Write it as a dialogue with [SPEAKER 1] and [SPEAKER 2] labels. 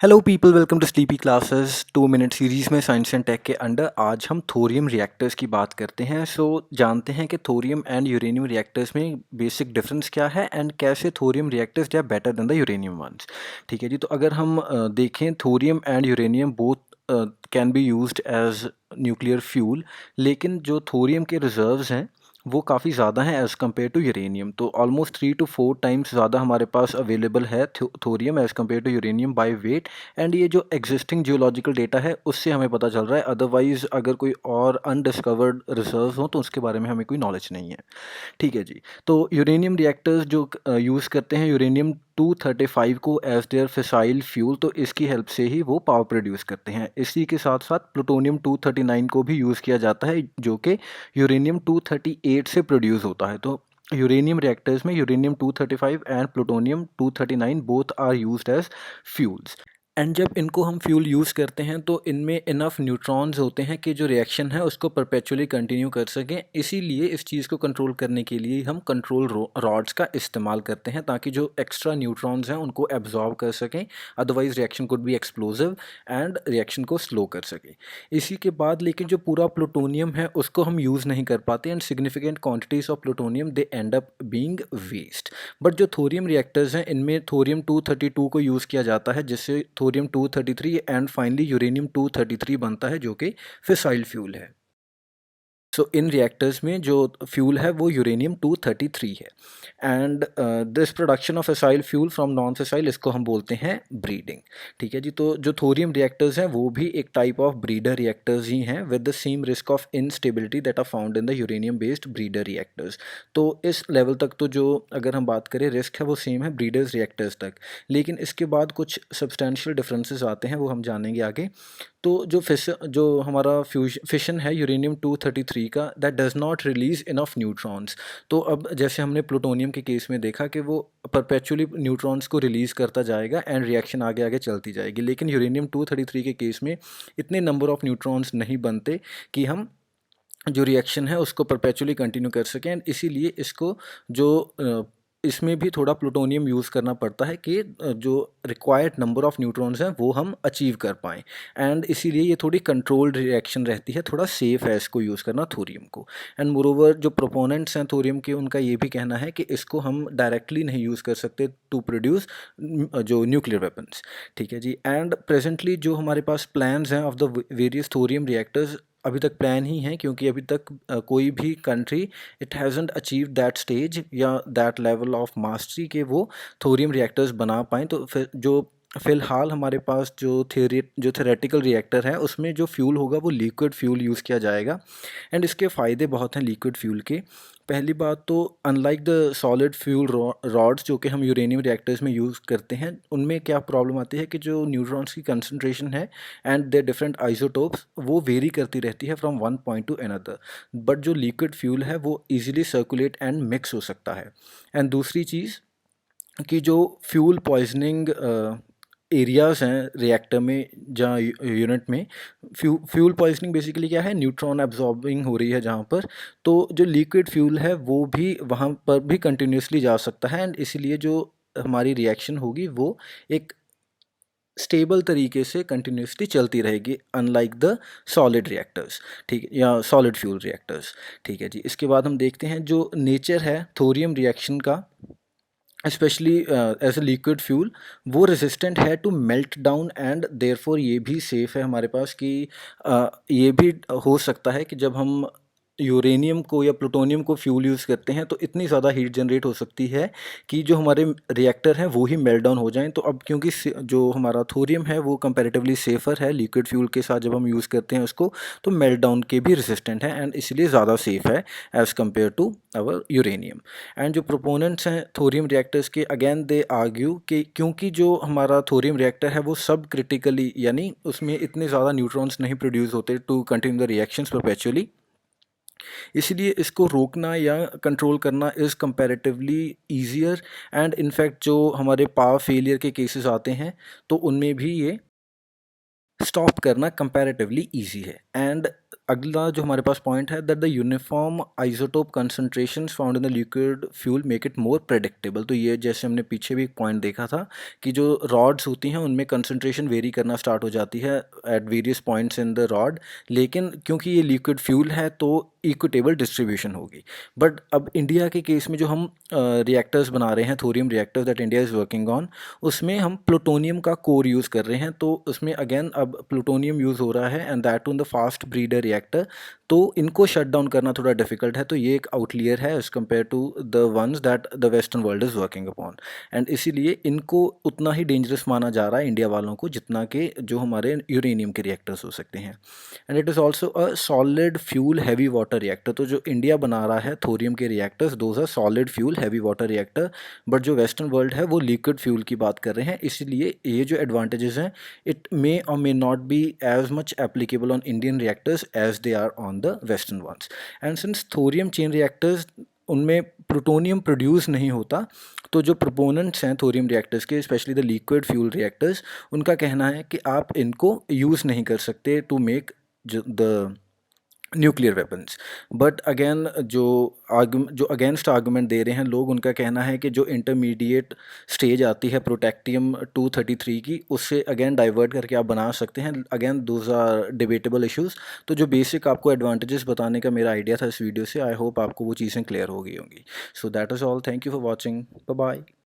[SPEAKER 1] Hello people, welcome to sleepy classes 2 minute series में science and tech के under आज हम थोरियम रिएक्टर्स की बात करते हैं। जानते हैं कि थोरियम एंड यूरेनियम रिएक्टर्स में बेसिक डिफरेंस क्या है एंड कैसे thorium reactors they are better than the uranium ones. ठीक है जी। तो अगर हम देखें, thorium and uranium both can be used as nuclear fuel, लेकिन जो थोरियम के रिजर्व्स हैं वो काफ़ी ज़्यादा हैं एज़ कम्पेयर टू यूरेनियम। तो ऑलमोस्ट 3 to 4 टाइम्स ज़्यादा हमारे पास अवेलेबल है thorium as compare to uranium by weight. And ये जो एग्जिस्टिंग जियोलॉजिकल डेटा है उससे हमें पता चल रहा है। अदरवाइज़ अगर कोई और अनडिस्कवर्ड रिजर्व्स हो तो उसके बारे में हमें कोई नॉलेज नहीं है। ठीक है जी। तो यूरेनियम रिएक्टर्स जो यूज़ करते हैं यूरेनियम 235 को एज देयर फिसाइल फ्यूल, तो इसकी हेल्प से ही वो पावर प्रोड्यूस करते हैं। इसी के साथ साथ प्लूटोनियम 239 को भी यूज़ किया जाता है, जो कि यूरेनियम 238 से प्रोड्यूस होता है। तो यूरेनियम रिएक्टर्स में uranium 235 and plutonium 239 both are used as fuels. And जब इनको हम फ्यूल यूज़ करते हैं तो इनमें इनफ न्यूट्रॉन्स होते हैं कि जो रिएक्शन है उसको परपेचुअली कंटिन्यू कर सकें। इसीलिए इस चीज़ को कंट्रोल करने के लिए हम कंट्रोल रॉड्स का इस्तेमाल करते हैं ताकि जो एक्स्ट्रा न्यूट्रॉन्स हैं उनको एब्जॉर्ब कर सकें। Otherwise reaction could be explosive and reaction को स्लो कर सकें। इसी के बाद लेकिन जो पूरा प्लूटोनियम है उसको हम यूज़ नहीं कर पाते and significant quantities of plutonium they end up being waste. But जो थोरियम रिएक्टर्स हैं इनमें थोरियम 232 को यूज़ किया जाता है, जिससे थोरियम 233 एंड फाइनली यूरेनियम 233 बनता है, जो कि फिसाइल फ्यूल है। इन रिएक्टर्स में जो फ्यूल है वो यूरेनियम 233 है। And this production of fissile fuel from non fissile, इसको हम बोलते हैं ब्रीडिंग। ठीक है जी। तो जो थोरियम रिएक्टर्स हैं वो भी एक टाइप ऑफ ब्रीडर रिएक्टर्स ही हैं with the same risk of instability that are found in the uranium based breeder reactors. तो इस लेवल तक तो जो अगर हम बात करें रिस्क है वो सेम है ब्रीडर्स रिएक्टर्स तक, लेकिन इसके बाद कुछ सब्सटैंशियल डिफरेंसेस आते हैं, वो हम जानेंगे आगे। तो जो हमारा फिशन है यूरेनियम 233 का, that does not release enough neutrons. तो अब जैसे हमने प्लूटोनियम के केस में देखा कि वो परपेचुअली न्यूट्रॉन्स को रिलीज़ करता जाएगा एंड रिएक्शन आगे आगे चलती जाएगी, लेकिन यूरेनियम 233 के केस में इतने नंबर ऑफ़ न्यूट्रॉन्स नहीं बनते कि हम जो रिएक्शन है उसको परपेचुअली कंटिन्यू कर सकें। एंड इसीलिए इसको इसमें भी थोड़ा प्लूटोनियम यूज़ करना पड़ता है कि जो रिक्वायर्ड नंबर ऑफ़ न्यूट्रॉन्स हैं वो हम अचीव कर पाएँ। एंड इसीलिए ये थोड़ी कंट्रोल्ड रिएक्शन रहती है, थोड़ा सेफ़ है इसको यूज़ करना थोरियम को। एंड मोरोवर जो प्रोपोनेंट्स हैं थोरियम के, उनका ये भी कहना है कि इसको हम डायरेक्टली नहीं यूज़ कर सकते टू प्रोड्यूस जो न्यूक्लियर वेपन्स। ठीक है जी। एंड प्रेजेंटली जो हमारे पास प्लान्स हैं of the various thorium reactors, अभी तक प्लान ही हैं, क्योंकि अभी तक कोई भी country it hasn't achieve that stage या दैट लेवल ऑफ मास्टरी कि वो थोरियम रिएक्टर्स बना पाएँ। तो फिर जो फ़िलहाल हमारे पास जो थ्योरेटिकल रिएक्टर है उसमें जो फ्यूल होगा वो लिक्विड फ्यूल यूज़ किया जाएगा। एंड इसके फ़ायदे बहुत हैं लिक्विड फ्यूल के। पहली बात तो unlike the solid fuel rods जो कि हम यूरेनियम रिएक्टर्स में यूज़ करते हैं, उनमें क्या प्रॉब्लम आती है कि जो न्यूट्रॉन्स की कंसंट्रेशन है एंड देयर डिफरेंट आइसोटोप्स वो वेरी करती रहती है from one point two another. But जो लिक्विड फ्यूल है वो इजीली सर्कुलेट एंड मिक्स हो सकता है। एंड दूसरी चीज़ कि जो फ्यूल पॉइजनिंग एरियाज़ हैं रिएक्टर में, जहाँ यूनिट में फ्यूल पॉइजनिंग बेसिकली क्या है, न्यूट्रॉन एब्जॉर्बिंग हो रही है जहाँ पर, तो जो लिक्विड फ्यूल है वो भी वहाँ पर भी कंटिन्यूसली जा सकता है। एंड इसीलिए जो हमारी रिएक्शन होगी वो एक स्टेबल तरीके से कंटिन्यूसली चलती रहेगी, अनलाइक द सॉलिड रिएक्टर्स। ठीक है, या सॉलिड फ्यूल रिएक्टर्स। ठीक है जी। इसके बाद हम देखते हैं जो नेचर है थोरियम रिएक्शन का, specially as a liquid fuel, वो रेजिस्टेंट है to melt down and therefore ये भी सेफ़ है हमारे पास कि ये भी हो सकता है कि जब हम यूरेनियम को या प्लूटोनियम को फ्यूल यूज़ करते हैं तो इतनी ज़्यादा हीट जनरेट हो सकती है कि जो हमारे रिएक्टर हैं वो ही मेल्ट डाउन हो जाएं। तो अब क्योंकि जो हमारा थोरियम है वो कंपैरेटिवली सेफ़र है लिक्विड फ्यूल के साथ, जब हम यूज़ करते हैं उसको तो मेल्ट डाउन के भी रेजिस्टेंट है एंड इसलिए ज़्यादा सेफ़ है as compare to our uranium. And जो प्रोपोनेंट्स हैं थोरियम रिएक्टर्स के, अगेन दे आर्ग्यू कि क्योंकि जो हमारा थोरियम रिएक्टर है वो सब क्रिटिकली, यानी उसमें इतने ज़्यादा न्यूट्रॉन्स नहीं प्रोड्यूस होते to continue the reactions perpetually, इसलिए इसको रोकना या कंट्रोल करना is comparatively easier. And in fact जो हमारे पावर फेलियर के केसेस आते हैं तो उनमें भी ये स्टॉप करना कंपैरेटिवली ईजी है। एंड अगला जो हमारे पास पॉइंट है that the uniform isotope concentrations found in the liquid fuel make it more predictable. तो ये जैसे हमने पीछे भी एक पॉइंट देखा था कि जो रॉड्स होती हैं उनमें कंसंट्रेशन वेरी करना स्टार्ट हो जाती है at various points in the rod, लेकिन क्योंकि ये लिक्विड फ्यूल है तो इक्विटेबल डिस्ट्रीब्यूशन होगी। बट अब इंडिया के केस में जो हम रिएक्टर्स बना रहे हैं, thorium reactors that India is working on, उसमें हम प्लूटोनियम का कोर यूज़ कर रहे हैं। तो उसमें अगेन अब प्लूटोनियम यूज़ हो रहा है and that too in the fast breeder reactor. तो इनको शट डाउन करना थोड़ा डिफिकल्ट है, तो ये एक आउटलियर है as compare to the ones that the western world is working upon. And इसीलिए इनको उतना ही डेंजरस माना जा रहा है इंडिया वालों को जितना कि जो हमारे यूरेनियम के रिएक्टर्स हो सकते हैं। And it is also a solid fuel heavy water reactor. तो जो इंडिया बना रहा है थोरियम के reactors, those are solid fuel heavy water reactor, but जो वेस्टर्न वर्ल्ड है वो लिक्विड फ्यूल की बात कर रहे हैं। इसलिए ये जो एडवांटेजेस हैं इट मे और may not be as much applicable on Indian reactors as they are on the western ones. And since thorium chain reactors उनमें प्लूटोनियम प्रोड्यूस नहीं होता, तो जो प्रोपोनेंट्स हैं थोरियम रिएक्टर्स के, specially the liquid fuel reactors, उनका कहना है कि आप इनको यूज़ नहीं कर सकते to make the nuclear weapons. But again जो अगेंस्ट आर्गूमेंट दे रहे हैं लोग, उनका कहना है कि जो इंटरमीडिएट स्टेज आती है प्रोटेक्टियम 233 की, उससे अगेन डाइवर्ट करके आप बना सकते हैं। Again those are debatable issues. तो जो बेसिक आपको एडवांटेजेस बताने का मेरा आइडिया था इस वीडियो से, आई होप आपको वो चीज़ें क्लियर हो गई होंगी। So that is all, thank you for watching, bye bye.